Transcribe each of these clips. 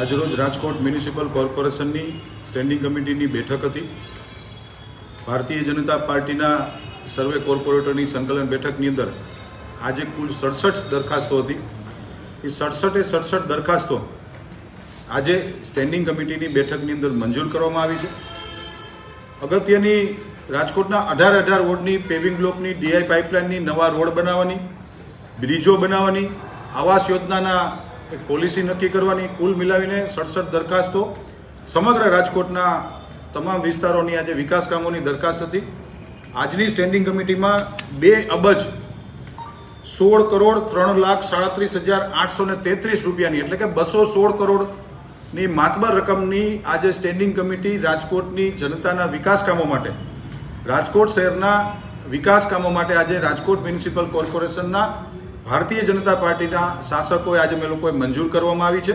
આજરોજ રાજકોટ મ્યુનિસિપલ કોર્પોરેશનની સ્ટેન્ડિંગ કમિટીની બેઠક હતી. ભારતીય જનતા પાર્ટીના સર્વે કોર્પોરેટરની સંકલન બેઠકની અંદર આજે કુલ 67 દરખાસ્તો હતી. એ 67 દરખાસ્તો આજે સ્ટેન્ડિંગ કમિટીની બેઠકની અંદર મંજૂર કરવામાં આવી છે. અગત્યની રાજકોટના 18 વોર્ડની પેવિંગ બ્લોકની ડીઆઈ પાઇપલાઇનની, નવા રોડ બનાવવાની, બ્રિજો બનાવવાની, આવાસ યોજનાના એક પોલિસી નક્કી કરવાની, કુલ મિલાવીને 67 દરખાસ્તો સમગ્ર રાજકોટના તમામ વિસ્તારોની આજે વિકાસ કામોની દરખાસ્ત હતી. આજની સ્ટેન્ડિંગ કમિટીમાં 2 અબજ 16 કરોડ 3,37,833 રૂપિયાની એટલે કે 216 કરોડની માતબર રકમની આજે સ્ટેન્ડિંગ કમિટી રાજકોટની જનતાના વિકાસ કામો માટે, રાજકોટ શહેરના વિકાસ કામો માટે આજે રાજકોટ મ્યુનિસિપલ કોર્પોરેશનના ભારતીય જનતા પાર્ટીના શાસકોએ આજે મેં લોકોએ મંજૂર કરવામાં આવી છે.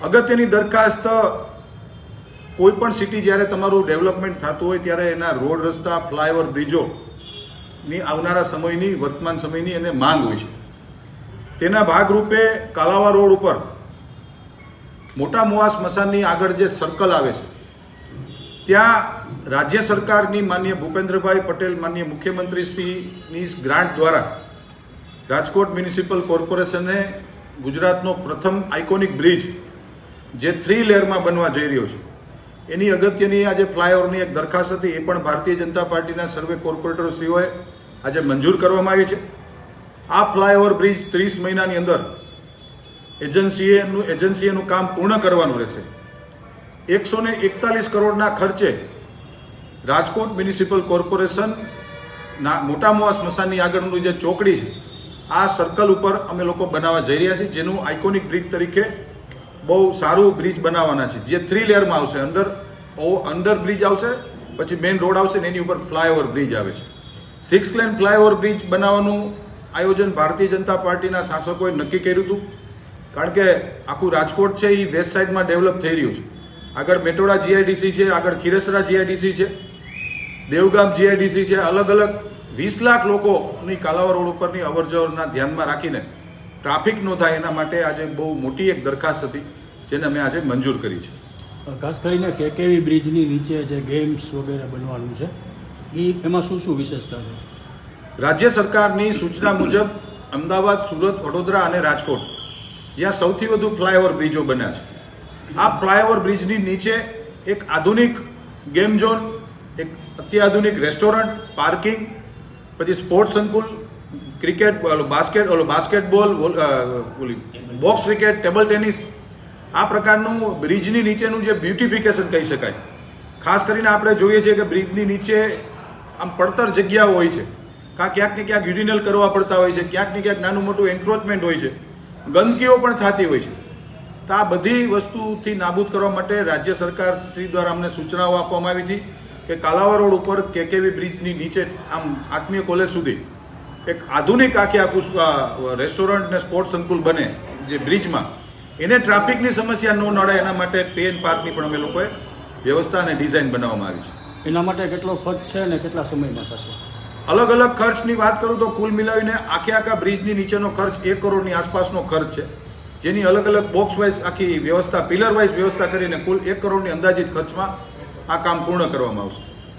અગત્યની દરખાસ્ત, કોઈ પણ સિટી જ્યારે તમારું ડેવલપમેન્ટ થતું હોય ત્યારે એના રોડ, રસ્તા, ફ્લાયઓવર, બ્રિજોની આવનારા સમયની, વર્તમાન સમયની એને માંગ હોય છે. તેના ભાગરૂપે કાલાવા રોડ ઉપર મોટા મોવા સ્મશાનની આગળ જે સર્કલ આવે છે ત્યાં રાજ્ય સરકારની માનનીય ભૂપેન્દ્રભાઈ પટેલ, માનનીય મુખ્યમંત્રીશ્રીની ગ્રાન્ટ દ્વારા રાજકોટ મ્યુનિસિપલ કોર્પોરેશને ગુજરાતનો પ્રથમ આઇકોનિક બ્રિજ જે 3 લેયરમાં બનવા જઈ રહ્યો છે એની અગત્યની આજે ફ્લાયઓવરની એક દરખાસ્ત હતી. એ પણ ભારતીય જનતા પાર્ટીના સર્વે કોર્પોરેટરશ્રીઓએ આજે મંજૂર કરવામાં આવી છે. આ ફ્લાયઓવર બ્રિજ 30 મહિનાની અંદર એજન્સીએનું કામ પૂર્ણ કરવાનું રહેશે. 141 કરોડના ખર્ચે રાજકોટ મ્યુનિસિપલ કોર્પોરેશનના મોટા મોવા સ્મશાનની આગળનું જે ચોકડી છે આ સર્કલ ઉપર અમે લોકો બનાવવા જઈ રહ્યા છીએ, જેનું આઇકોનિક બ્રિજ તરીકે બહુ સારું બ્રિજ બનાવવાના છે, જે 3 લેયરમાં આવશે. અંડર બ્રિજ આવશે, પછી મેઇન રોડ આવશે ને એની ઉપર ફ્લાયઓવર બ્રિજ આવે છે. 6 લેન ફ્લાયઓવર બ્રિજ બનાવવાનું આયોજન ભારતીય જનતા પાર્ટીના શાસકોએ નક્કી કર્યું હતું. કારણ કે આખું રાજકોટ છે એ વેસ્ટ સાઇડમાં ડેવલપ થઈ રહ્યું છે. આગળ મેટોડા જીઆઈડીસી છે, આગળ ખીરસરા જીઆઈડીસી છે, દેવગામ જીઆઈડીસી છે. અલગ અલગ 20 લાખ લોકોની કાલાવા રોડ ઉપરની અવરજવરના ધ્યાનમાં રાખીને ટ્રાફિક ન થાય એના માટે આજે બહુ મોટી એક દરખાસ્ત હતી જેને અમે આજે મંજૂર કરી છે. ખાસ કરીને કેકેવી બ્રિજની નીચે જે ગેમ્સ વગેરે બનવાનું છે એમાં શું શું વિશેષતા છે? રાજ્ય સરકારની સૂચના મુજબ અમદાવાદ, સુરત, વડોદરા અને રાજકોટ જ્યાં સૌથી વધુ ફ્લાયઓવર બ્રિજો બન્યા છે, આ ફ્લાયઓવર બ્રિજની નીચે એક આધુનિક ગેમ ઝોન, એક અત્યાધુનિક રેસ્ટોરન્ટ, પાર્કિંગ, પછી સ્પોર્ટ્સ સંકુલ, cricket, basketball, box cricket, table tennis, આ પ્રકારનું બ્રિજની નીચેનું જે બ્યુટિફિકેશન કહી શકાય. ખાસ કરીને આપણે જોઈએ છીએ કે બ્રિજની નીચે આમ પડતર જગ્યાઓ હોય છે, ક્યાંક ને ક્યાંક યુરિનલ કરવા પડતા હોય છે, ક્યાંક ને ક્યાંક નાનું મોટું એન્ક્રોચમેન્ટ હોય છે, ગંદકીઓ પણ થતી હોય છે. તો આ બધી વસ્તુથી નાબૂદ કરવા માટે રાજ્ય સરકાર શ્રી દ્વારા અમને સૂચનાઓ આપવામાં આવી હતી કે કાલાવા રોડ ઉપર કેકેવી બ્રિજની નીચે આમ આત્મીય કોલેજ સુધી એક આધુનિક આખું રેસ્ટોરન્ટ ને સ્પોર્ટ્સ સંકુલ બને જે બ્રિજમાં, એને ટ્રાફિકની સમસ્યા ન નડે એના માટે પે એન્ડ પાર્કની પણ અમે લોકોએ વ્યવસ્થા અને ડિઝાઇન બનાવવામાં આવી છે. એના માટે કેટલો ખર્ચ છે અને કેટલા સમયમાં થશે? અલગ અલગ ખર્ચની વાત કરું તો કુલ મિલાવીને આખા બ્રિજની નીચેનો ખર્ચ 1 કરોડની આસપાસનો ખર્ચ છે, જેની અલગ અલગ બોક્સ વાઇઝ આખી વ્યવસ્થા, પિલર વાઇઝ વ્યવસ્થા કરીને કુલ 1 કરોડની અંદાજિત ખર્ચમાં આ કામ પૂર્ણ કરવામાં આવશે.